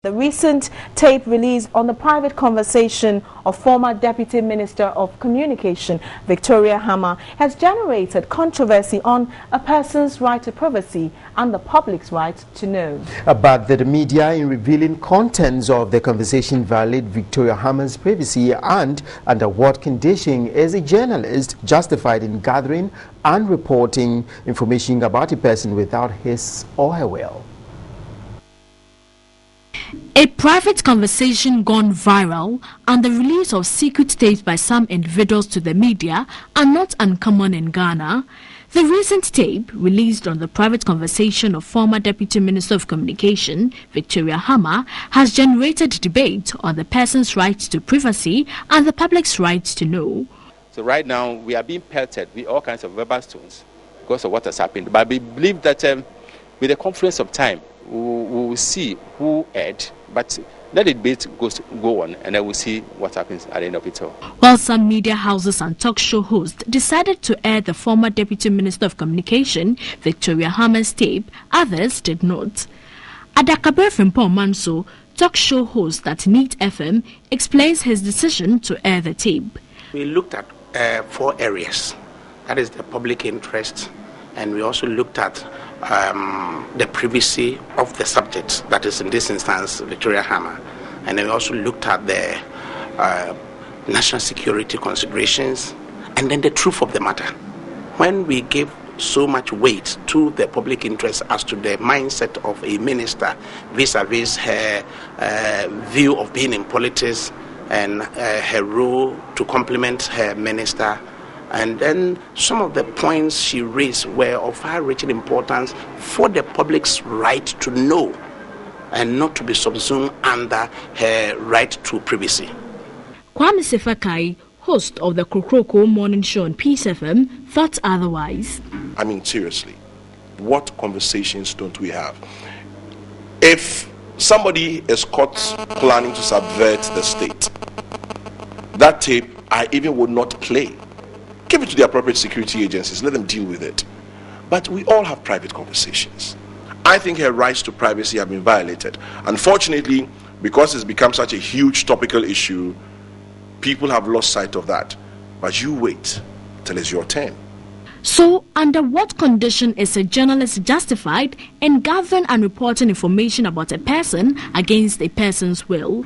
The recent tape released on the private conversation of former Deputy Minister of Communication, Victoria Hammer, has generated controversy on a person's right to privacy and the public's right to know. But the media, in revealing contents of the conversation, violate Victoria Hammer's privacy, and under what condition is a journalist justified in gathering and reporting information about a person without his or her will? A private conversation gone viral and the release of secret tapes by some individuals to the media are not uncommon in Ghana. The recent tape, released on the private conversation of former Deputy Minister of Communication, Victoria Hammer, has generated debate on the person's right to privacy and the public's right to know. So right now, we are being pelted with all kinds of verbal stones because of what has happened. But we believe that with the confluence of time, we will see who erred, but let the debate go on, and then we'll see what happens at the end of it all. While some media houses and talk show hosts decided to air the former Deputy Minister of Communication, Victoria Hammer's tape, others did not. Adakabe Frimpong Manso, talk show host at Neat FM, explains his decision to air the tape. We looked at 4 areas. That is the public interest, and we also looked at the privacy of the subject, that is in this instance Victoria Hammer, and then we also looked at the national security considerations, and then the truth of the matter. When we give so much weight to the public interest as to the mindset of a minister vis-a-vis her view of being in politics and her role to complement her minister, and then some of the points she raised were of far-reaching importance for the public's right to know and not to be subsumed under her right to privacy. Kwame Sefakai, host of the Kokroko Morning Show on Peace FM, thought otherwise. I mean, seriously, what conversations don't we have? If somebody is caught planning to subvert the state, that tape I even would not play. Give it to the appropriate security agencies, let them deal with it. But we all have private conversations. I think her rights to privacy have been violated. Unfortunately, because it's become such a huge topical issue, people have lost sight of that. But you wait till it's your turn. So, under what condition is a journalist justified in gathering and reporting information about a person against a person's will?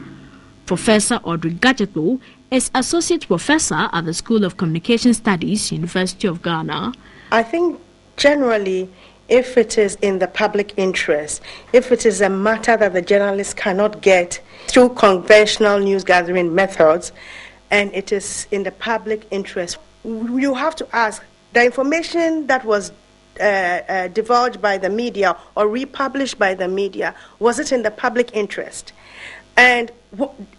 Professor Audrey Gadgetlo is Associate Professor at the School of Communication Studies, University of Ghana. I think generally, if it is in the public interest, if it is a matter that the journalist cannot get through conventional news gathering methods, and it is in the public interest, you have to ask, the information that was divulged by the media or republished by the media, was it in the public interest? And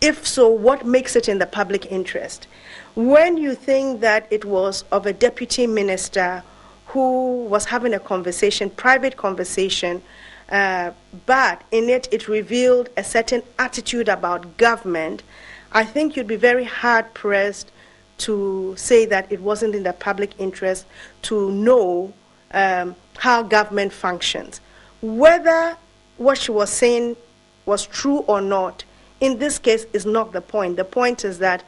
if so, what makes it in the public interest? When you think that it was of a deputy minister who was having a conversation, private conversation, but in it revealed a certain attitude about government, I think you'd be very hard-pressed to say that it wasn't in the public interest to know how government functions. Whether what she was saying was true or not, in this case, is not the point. The point is that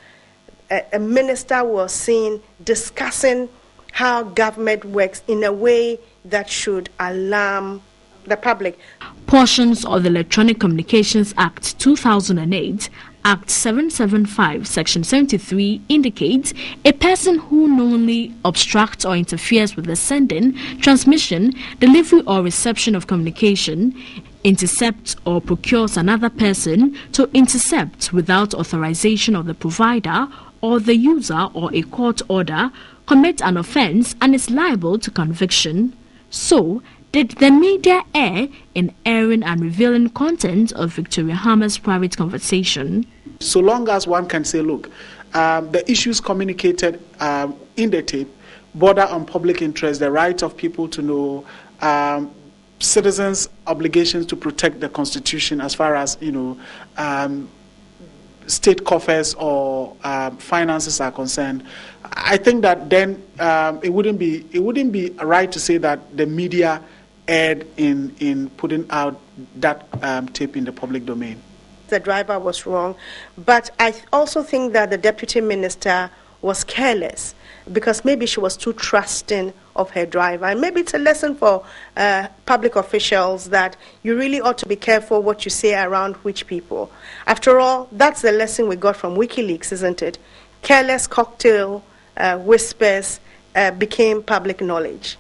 a minister was seen discussing how government works in a way that should alarm the public. Portions of the Electronic Communications Act 2008, Act 775, Section 73, indicates a person who knowingly obstructs or interferes with the sending, transmission, delivery or reception of communication, intercepts or procures another person to intercept without authorization of the provider or the user or a court order, commits an offense and is liable to conviction. So, did the media err in airing and revealing content of Victoria Hammer's private conversation? So long as one can say, look, the issues communicated in the tape border on public interest, the right of people to know, citizens' obligations to protect the Constitution as far as, state coffers or finances are concerned. I think that then it wouldn't be right to say that the media erred in putting out that tape in the public domain. the driver was wrong. But I also think that the deputy minister was careless because maybe she was too trusting of her driver. And maybe it's a lesson for public officials that you really ought to be careful what you say around which people. After all, that's the lesson we got from WikiLeaks, isn't it? Careless cocktail whispers became public knowledge.